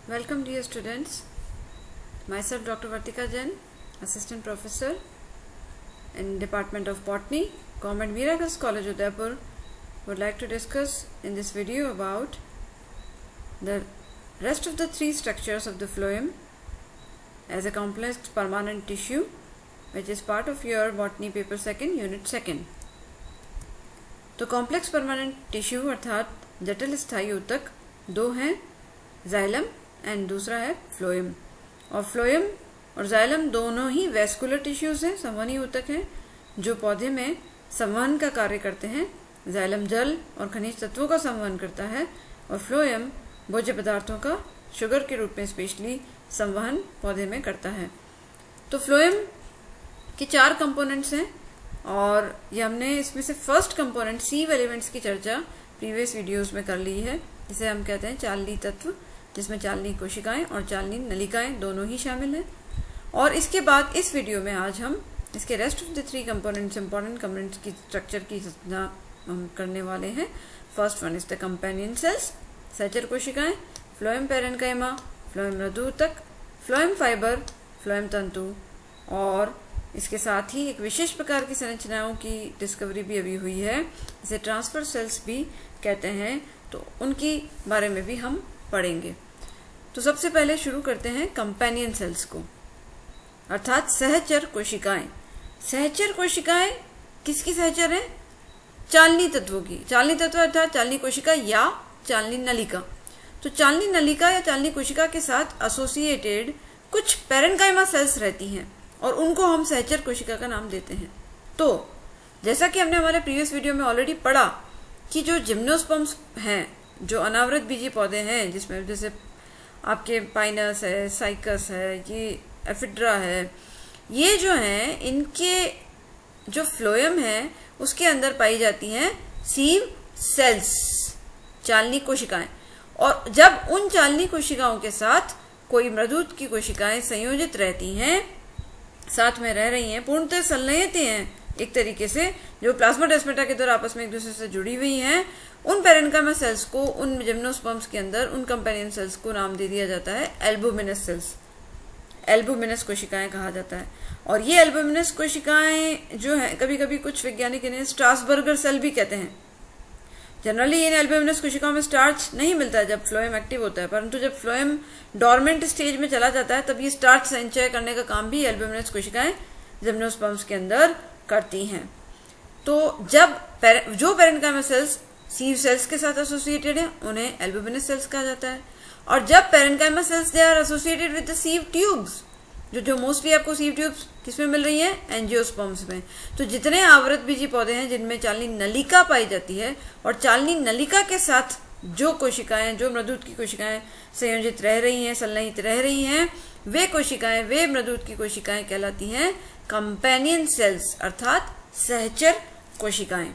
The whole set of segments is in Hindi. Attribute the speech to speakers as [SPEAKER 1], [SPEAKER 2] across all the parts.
[SPEAKER 1] Welcome dear students. Myself Dr. Vartika Jain, Assistant Professor in Department of Botany, Government Miracles College, Udaipur, would like to discuss in this video about the rest of the three structures of the phloem as a complex permanent tissue, which is part of your Botany paper 2nd, unit 2nd. तो कॉम्प्लेक्स परमानेंट टिश्यू अर्थात जटिल स्थायी ऊतक दो हैं, जाइलम एंड दूसरा है फ्लोएम। और फ्लोएम और जाइलम दोनों ही वैस्कुलर टिश्यूज हैं, संवहनी ऊतक हैं जो पौधे में संवहन का कार्य करते हैं। जाइलम जल और खनिज तत्वों का संवहन करता है और फ्लोएम भोज्य पदार्थों का शुगर के रूप में स्पेशली संवहन पौधे में करता है। तो फ्लोएम के 4 कंपोनेंट्स हैं और ये हमने इसमें से फर्स्ट कंपोनेंट सीव एलिमेंट्स की चर्चा प्रीवियस वीडियोस में कर ली है, जिसे हम कहते हैं चालनी तत्व, जिसमें चालनी कोशिकाएं और चालनी नलिकाएं दोनों ही शामिल हैं। और इसके बाद इस वीडियो में आज हम इसके rest of the 3 components, important components की स्ट्रक्चर की रचना हम करने वाले हैं। First one is the companion cells, सहचर कोशिकाएं, फ्लोएम पैरेन्काइमा, फ्लोएम मृदुऊतक, फ्लोएम फाइबर, फ्लोएम तंतु, और इसके साथ ही एक विशेष प्रकार की संरचनाओं की डिस्कवरी भी अभी हुई है, जिसे ट्रांसफर सेल्स भी कहते हैं, तो उनकी बारे में भी हम पढ़ेंगे। तो सबसे पहले शुरू करते हैं कंपेनियन सेल्स को, अर्थात सहचर कोशिकाएं। सहचर कोशिकाएं किसकी सहचर हैं? चालनी तत्वों की। चालनी तत्व अर्थात चालनी कोशिका या चालनी नलिका। तो चालनी नलिका या चालनी कोशिका के साथ एसोसिएटेड कुछ पैरेन्काइमा सेल्स रहती हैं और उनको हम सहचर कोशिका का नाम देते हैं। तो जैसा कि हमने हमारे प्रीवियस वीडियो में ऑलरेडी पढ़ा कि जो जिम्नोस्पर्म्स हैं, जो अनावृत बीजी पौधे हैं, जिसमें जैसे आपके पाइनस है, साइकस है, ये एफिड्रा है, ये जो हैं इनके जो फ्लोएम है उसके अंदर पाई जाती हैं सीव सेल्स, चालनी कोशिकाएं। और जब उन चालनी कोशिकाओं के साथ कोई मृदुत की कोशिकाएं संयोजित रहती हैं, साथ में रह रही हैं, पूर्णतः संलयित हैं एक तरीके से, जो प्लाज्माडेस्माटा के द्वारा आपस में एक दूसरे से जुड़ी हुई हैं, उन पैरेन्काइमा सेल्स को, उन जिम्नोस्पर्म्स के अंदर उन कंपेनियन सेल्स को नाम दे दिया जाता है एल्बुमिनस सेल्स। एल्बुमिनस कोशिकाएं कहा जाता है। और ये एल्बुमिनस कोशिकाएं जो है, कभी कभी कुछ वैज्ञानिक इन्हें स्ट्रासबर्गर सेल भी कहते हैं। जनरली इन एल्बुमिनस कोशिकाओं में स्टार्च नहीं मिलता है जब फ्लोएम एक्टिव होता है, परंतु जब फ्लोएम डोरमेंट स्टेज में चला जाता है तब ये स्टार्च संचय करने का काम भी एल्बुमिनस कोशिकाएं जिम्नोस्पर्म्स के अंदर करती हैं। तो जब जो पैरेन्काइमा सेल्स सीव सेल्स के साथ एसोसिएटेड है उन्हें एल्बुमिनस सेल्स कहा जाता है। और जब parenchyma cells they are associated with the sieve tubes, जो मोस्टली आपको सीव ट्यूब्स किसमें मिल रही हैं? एंजियोस्पर्म्स में। तो जितने आवृत बीजी पौधे हैं जिनमें चालनी नलिका पाई जाती है और चालनी नलिका के साथ जो कोशिकाएं, जो मृदुत की कोशिकाएं संयोजित रह रही हैं, संलयित रह रही हैं, वे कोशिकाएं, वे मृदुत की कोशिकाएं कहलाती हैं कंपेनियन सेल्स, अर्थात सहचर कोशिकाएं।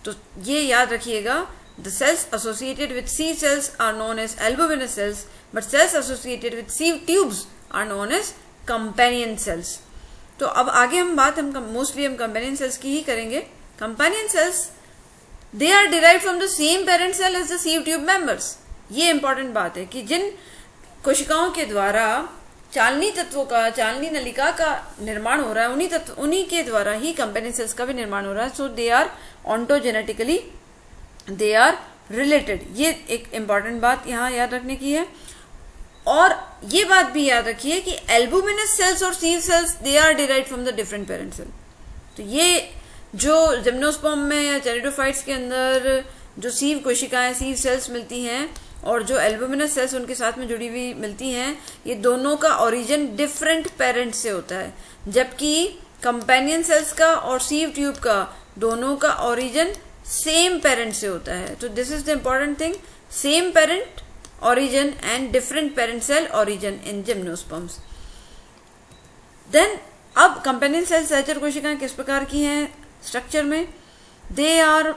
[SPEAKER 1] तो ये याद रखिएगा, the cells associated with sieve cells are known as albuminous cells, but cells associated with sieve tubes are known as companion cells. तो अब आगे हम मोस्टली हम कंपेनियन सेल्स की ही करेंगे। Companion cells they are derived from the same parent cell as the sieve tube members. ये इंपॉर्टेंट बात है कि जिन कोशिकाओं के द्वारा चालनी तत्वों का, चालनी नलिका का निर्माण हो रहा है, उन्हीं के द्वारा ही कंपेनियन सेल्स का भी निर्माण हो रहा है। So they are ontogenetically they are related. ये एक इंपॉर्टेंट बात यहाँ याद रखने की है। और ये बात भी याद रखिए कि एल्बुमिनस सेल्स और sieve cells they are derived from the different parent cell. तो ये जो जिम्नोस्पर्म में या टेरिडोफाइट्स के अंदर जो सीव कोशिकाएं, सीव सेल्स मिलती हैं और जो एल्बुमिनस सेल्स उनके साथ में जुड़ी हुई मिलती हैं, ये दोनों का ओरिजिन डिफरेंट पेरेंट से होता है, जबकि कंपेनियन सेल्स का और सीव ट्यूब का दोनों का ओरिजिन सेम पेरेंट से होता है। तो this is the important thing, same parent origin and different parent cell origin in gymnosperms. Then अब कंपेनियन सेल सहचर कोशिकाएं किस प्रकार की हैं स्ट्रक्चर में? दे आर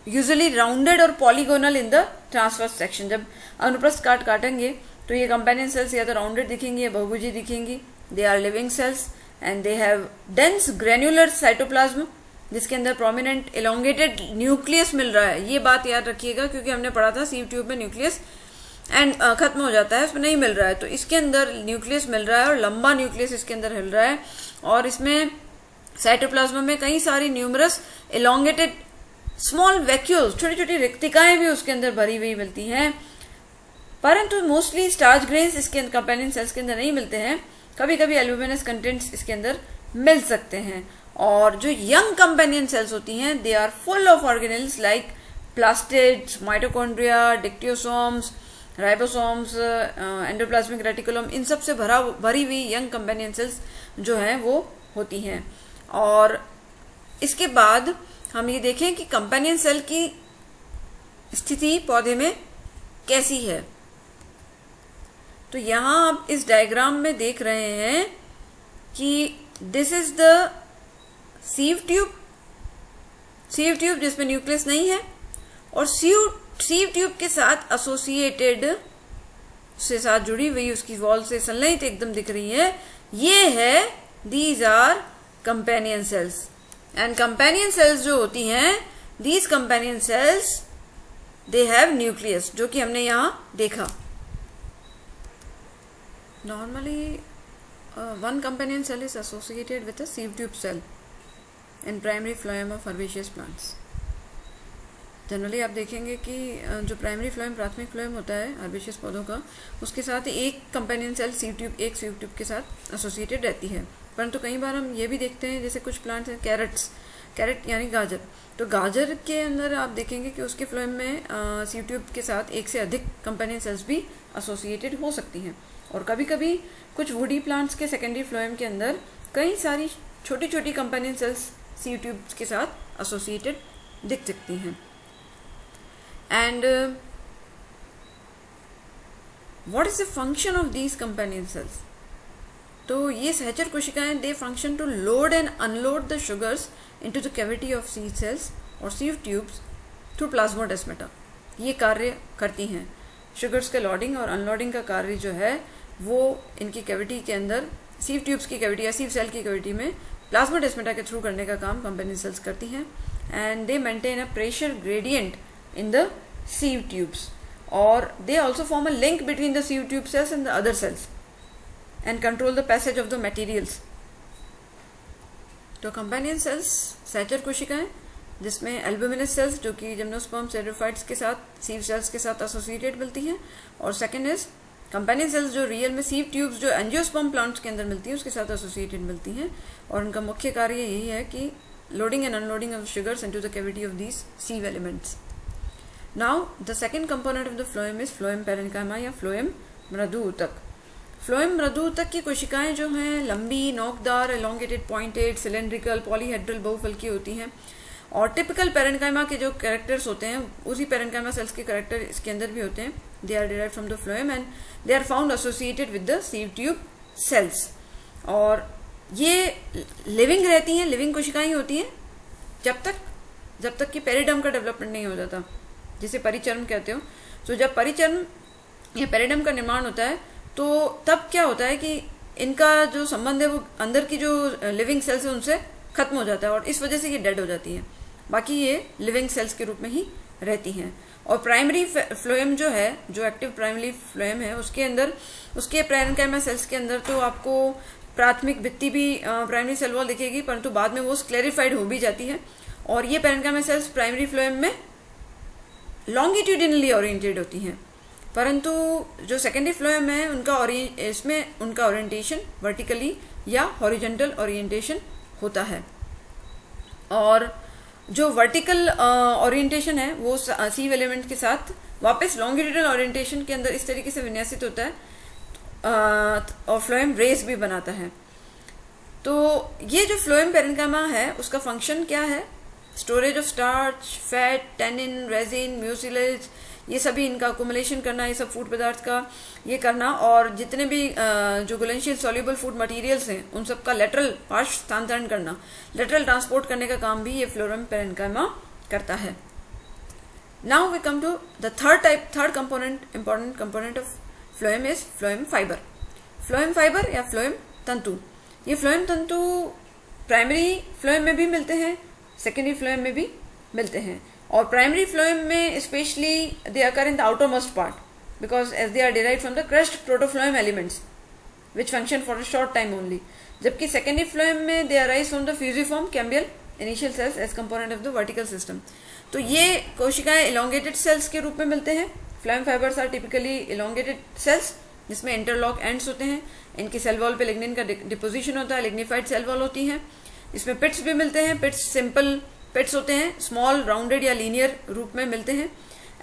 [SPEAKER 1] यूजुअली राउंडेड और polygonal in the transverse section. जब अनुप्रस्थ काटेंगे तो ये कंपेनियन सेल्स या तो राउंडेड दिखेंगी या बहुभुजी दिखेंगी। They are living cells and they have dense granular cytoplasm, जिसके अंदर प्रोमिनेंट इलोंगेटेड न्यूक्लियस मिल रहा है। ये बात याद रखिएगा क्योंकि हमने पढ़ा था सीव ट्यूब में न्यूक्लियस एंड खत्म हो जाता है, उसमें नहीं मिल रहा है। तो इसके अंदर न्यूक्लियस मिल रहा है और लंबा न्यूक्लियस इसके अंदर हिल रहा है, और इसमें साइटोप्लाज्म में कई सारी न्यूमरस एलोंगेटेड स्मॉल वैक्यूल्स, छोटी छोटी रिक्तिकाएं भी उसके अंदर भरी हुई मिलती हैं। परंतु मोस्टली स्टार्च ग्रेन्स इसके कंपेनियन सेल्स के अंदर नहीं मिलते हैं, कभी कभी एल्ब्यूमिनस कंटेंट्स इसके अंदर मिल सकते हैं। और जो यंग कंपेनियन सेल्स होती हैं, they are full of organelles like plastids, mitochondria, dictyosomes, ribosomes, endoplasmic reticulum, इन सब से भरी हुई यंग कंपेनियन सेल्स जो हैं वो होती हैं। और इसके बाद हम ये देखें कि कंपेनियन सेल की स्थिति पौधे में कैसी है। तो यहां आप इस डायग्राम में देख रहे हैं कि this is the sieve tube, sieve tube जिसमें न्यूक्लियस नहीं है, और सीव ट्यूब के साथ एसोसिएटेड से साथ जुड़ी हुई उसकी वॉल से सनलाइट एकदम दिख रही है, ये है, these are companion cells. And companion cells जो होती हैं, these companion cells they have nucleus, जो कि हमने यहां देखा। Normally one companion cell is associated with a sieve tube cell in primary phloem of herbaceous plants. Generally आप देखेंगे कि जो प्राइमरी फ्लोएम, प्राथमिक फ्लोएम होता है हर्बेशियस पौधों का, उसके साथ एक कंपेनियन सेल सीव ट्यूब, एक सीव ट्यूब के साथ एसोसिएटेड रहती है। परंतु कई बार हम ये भी देखते हैं, जैसे कुछ प्लांट्स हैं, कैरेट यानी गाजर, तो गाजर के अंदर आप देखेंगे कि उसके फ्लोएम में सीव ट्यूब के साथ एक से अधिक कंपेनियन सेल्स भी एसोसिएटेड हो सकती हैं। और कभी कभी कुछ वुडी प्लांट्स के सेकेंडरी फ्लोएम के अंदर कई सारी छोटी छोटी कंपेनियन सेल्स सीव ट्यूब्स के साथ एसोसिएटेड दिख सकती हैं। And what is the function of these companion cells? तो ये सहचर कोशिकाएं, they function to load and unload the sugars into the cavity of sieve cells और सीव ट्यूब्स थ्रू प्लाज्मोडेस्माटा। ये कार्य करती हैं। शुगर्स के लोडिंग और अनलोडिंग का कार्य जो है वो इनकी कैविटी के अंदर, सीव ट्यूब्स की कैविटी या सीव सेल की कैविटी में प्लाज्मोडेस्माटा के थ्रू करने का काम कंपेनियन सेल्स करती हैं। And they maintain a pressure gradient in the sieve tubes, और they also form a link between the sieve tube cells and the other cells and control the passage of the materials. तो कंपेनियन सेल्स सहचर कोशिकाएं, जिसमें एल्ब्यूमिनस सेल्स जो कि जिम्नोस्पर्म सेरोफाइट्स के साथ, सीव सेल्स के साथ एसोसिएटेड मिलती हैं, और सेकेंड इज कंपेनियन सेल्स जो रियल में सीव ट्यूब्स जो एंजियोस्पर्म प्लांट्स के अंदर मिलती हैं उसके साथ एसोसिएटेड मिलती हैं, और उनका मुख्य कार्य यही है कि loading and unloading of sugars into the cavity of these sieve elements. Now the second component of the phloem is phloem parenchyma या फ्लोएम मृदुऊतक। फ्लोएम मृदुऊतक की कोशिकाएं जो हैं लंबी, नोकदार, एलोंगेटेड, पॉइंटेड, सिलेंड्रिकल, पॉलीहेड्रल, बहुफलकी होती हैं, और टिपिकल पैरेन्काइमा के जो कैरेक्टर्स होते हैं उसी पैरेन्काइमा सेल्स के कैरेक्टर इसके अंदर भी होते हैं। They are derived from the phloem and they are found associated with the sieve tube cells. और ये लिविंग रहती हैं, लिविंग कोशिकाएं होती हैं जब तक कि पेरिडर्म का डेवलपमेंट नहीं हो जाता, जिसे परिचर्म कहते हो। तो जब परिचर्म या पेरिडर्म का निर्माण होता है तो तब क्या होता है कि इनका जो संबंध है वो अंदर की जो लिविंग सेल्स है उनसे खत्म हो जाता है, और इस वजह से ये डेड हो जाती है। बाकी ये लिविंग सेल्स के रूप में ही रहती हैं। और प्राइमरी फ्लोएम जो है, जो एक्टिव प्राइमरी फ्लोएम है, उसके अंदर, उसके पैरेन्काइमा सेल्स के अंदर तो आपको प्राथमिक भित्ति भी प्राइमरी सेल वॉल दिखेगी, परंतु बाद में वो स्क्लेरिफाइड हो भी जाती है। और ये पैरेन्काइमा सेल्स प्राइमरी फ्लोएम में लॉन्गिट्यूडिनली ओरिएंटेड होती हैं, परंतु जो सेकेंडरी फ्लोएम है उनका ओरिएंटेशन वर्टिकली या हॉरिजॉन्टल ओरिएंटेशन होता है। और जो वर्टिकल ओरिएंटेशन है वो सीव एलिमेंट के साथ वापस लॉन्गिट्यूडनल ओरिएंटेशन के अंदर इस तरीके से विन्यासित होता है, और फ्लोएम रेस भी बनाता है। तो ये जो फ्लोएम पैरेन्काइमा है उसका फंक्शन क्या है? Storage of starch, fat, tannin, resin, mucilage, ये सभी इनका अकोमुलेशन करना, ये सब फूड पदार्थ का ये करना, और जितने भी जो घुलनशील सॉल्युबल फूड मटेरियल्स हैं उन सब का लेटरल पार्श्व स्थानांतरण करना, लेटरल ट्रांसपोर्ट करने का काम भी ये फ्लोएम पैरेन्काइमा करता है। Now we come to the third component, important component of phloem is phloem fibre. Phloem fibre या फ्लोएम तंतु, ये फ्लोएम तंतु प्राइमरी फ्लोएम में भी मिलते हैं, सेकेंडरी फ्लोएम में भी मिलते हैं। और प्राइमरी फ्लोएम में specially they occur in the outer most part, because as they are derived from the crushed protophlloem elements which function for a short time only. जबकि secondary phloem में they arise from the fusiform cambial initial cells as component of the vertical system. तो ये कोशिकाएं elongated cells के रूप में मिलते हैं. Phloem fibers are typically elongated cells जिसमें इंटरलॉक एंड्स होते हैं. इनकी सेल वॉल पे लिग्निन का डिपोजिशन होता है. लिग्निफाइड सेल वॉल होती है. इसमें पिट्स भी मिलते हैं. पिट्स सिंपल पिट्स होते हैं, स्मॉल राउंडेड या लीनियर रूप में मिलते हैं.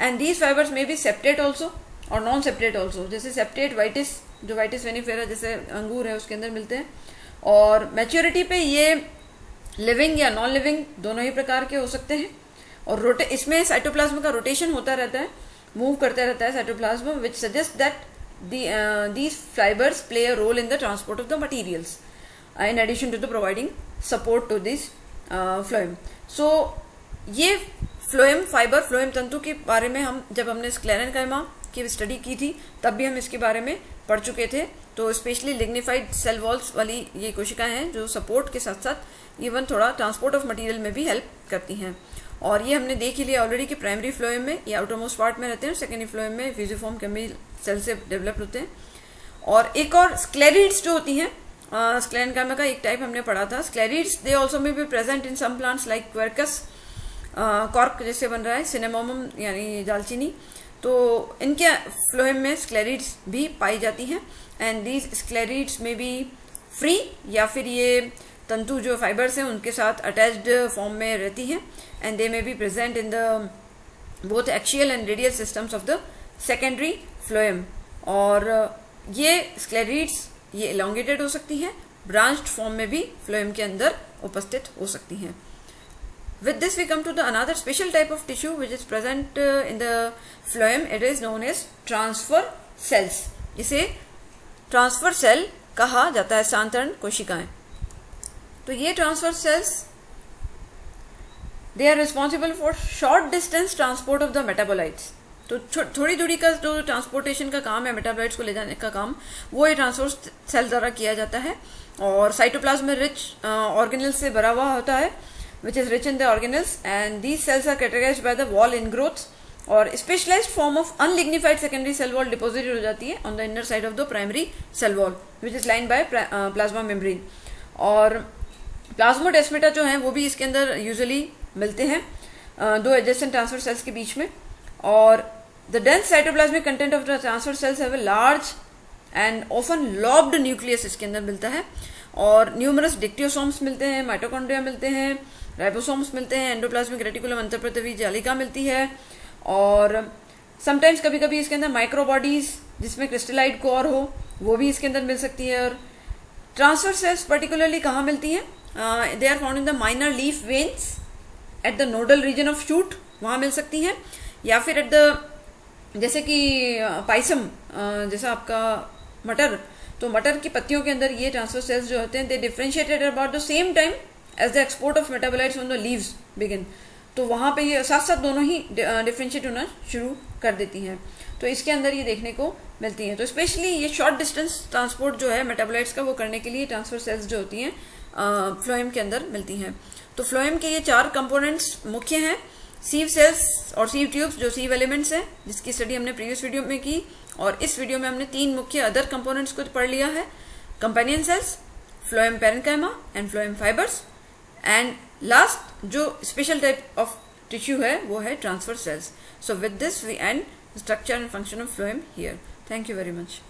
[SPEAKER 1] एंड दीज फाइबर्स में भी सेप्टेट ऑल्सो और नॉन सेप्टेट ऑल्सो. जैसे सेप्टेट वाइटिस, जो वाइटिस वेनिफेरा जैसे अंगूर है उसके अंदर मिलते हैं. और मैच्योरिटी पे ये लिविंग या नॉन लिविंग दोनों ही प्रकार के हो सकते हैं. और इसमें साइटोप्लाज्म का रोटेशन होता रहता है, मूव करता रहता है cytoplasm, which suggest that these fibers play a role in the transport of the materials in addition to the providing support to this phloem. So ये phloem fiber, phloem तंतु के बारे में जब हमने स्क्लेरेनकाइमा की स्टडी की थी तब भी हम इसके बारे में पढ़ चुके थे. तो स्पेशली लिग्निफाइड सेल वॉल्स वाली ये कोशिकाएं हैं जो सपोर्ट के साथ साथ इवन थोड़ा ट्रांसपोर्ट ऑफ मटेरियल में भी हेल्प करती हैं. और ये हमने देख ही लिया ऑलरेडी कि प्राइमरी फ्लोएम में ये आउटरमोस्ट पार्ट में रहते हैं, सेकेंडरी फ्लोएम में फ्यूजिफॉर्म कैम्बियल सेल से डेवलप होते हैं. और एक और स्क्लेरिड्स जो होती हैं, स्क्लेरेनकाइमा का एक टाइप हमने पढ़ा था. Sclereids they also may be present in some plants like Quercus, cork जैसे बन रहा है, सिनेमोमम यानी दालचीनी. तो इनके फ्लोएम में स्क्लेरिड्स भी पाई जाती हैं. एंड दीज स्क्लेरिड्स में बी फ्री या फिर ये तंतु जो फाइबर्स हैं उनके साथ अटैच्ड फॉर्म में रहती हैं. And they may be present in the both axial and radial systems of the secondary phloem. और ये स्क्लेरिड्स ये एलोंगेटेड हो सकती हैं, ब्रांच्ड फॉर्म में भी फ्लोएम के अंदर उपस्थित हो सकती हैं. With this we come to the another special type of tissue which is present in the phloem. It is known as transfer cells. इसे ट्रांसफर सेल कहा जाता है, स्थानांतरण कोशिकाएं. तो ये transfer cells they are responsible for short distance transport of the metabolites. तो थोड़ी दूरी का जो ट्रांसपोर्टेशन का काम है, मेटाबोलाइट्स को ले जाने का काम, वो ये ट्रांसफर सेल द्वारा किया जाता है. और साइटोप्लाज्म में रिच ऑर्गेनल्स से भरा हुआ होता है, which is rich in the organelles, and these cells are categorized by the wall ingrowths. और specialized form of unlignified secondary cell wall deposited हो जाती है on the inner side of the primary cell wall, which is lined by plasma membrane. और प्लाज्मोडेस्मेटा जो हैं वो भी इसके अंदर यूजुअली मिलते हैं दो एडजेसेंट ट्रांसफर सेल्स के बीच में. और the dense cytoplasmic content of the transfer cells have a large and often lobbed nucleus इसके अंदर मिलता है. और न्यूमरस डिक्टियोसोम्स मिलते हैं, माइटोकॉन्ड्रिया मिलते हैं, राइबोसोम्स मिलते हैं, एंडोप्लाज्मिक रेटिकुलम अंतःप्रतवी जालिका मिलती है. और समटाइम्स कभी कभी इसके अंदर माइक्रोबॉडीज जिसमें क्रिस्टलाइड कोर हो वो भी इसके अंदर मिल सकती है. और ट्रांसफर सेल्स पर्टिकुलरली कहाँ मिलती हैं? They are found in the minor leaf veins at the nodal region of shoot, वहाँ मिल सकती हैं. या फिर एट द जैसे कि पाइसम जैसा आपका मटर, तो मटर की पत्तियों के अंदर ये ट्रांसफर सेल्स जो होते हैं they differentiated about the same time as the export of metabolites on the leaves begin. तो वहाँ पे ये साथ साथ दोनों ही डिफरेंशिएट होना शुरू कर देती हैं. तो इसके अंदर ये देखने को मिलती हैं. तो स्पेशली ये शॉर्ट डिस्टेंस ट्रांसपोर्ट जो है मेटाबोलाइट्स का वो करने के लिए ट्रांसफर सेल्स जो होती हैं फ्लोएम के अंदर मिलती हैं. तो फ्लोएम के ये 4 कंपोनेंट्स मुख्य हैं. सीव सेल्स और सीव ट्यूब्स जो सीव एलिमेंट्स हैं जिसकी स्टडी हमने प्रीवियस वीडियो में की. और इस वीडियो में हमने 3 मुख्य अदर कंपोनेंट्स को पढ़ लिया है: companion cells, phloem parenchyma and phloem fibres. And last जो स्पेशल टाइप ऑफ टिश्यू है वो है transfer cells. So with this we end structure and function of phloem here. Thank you very much.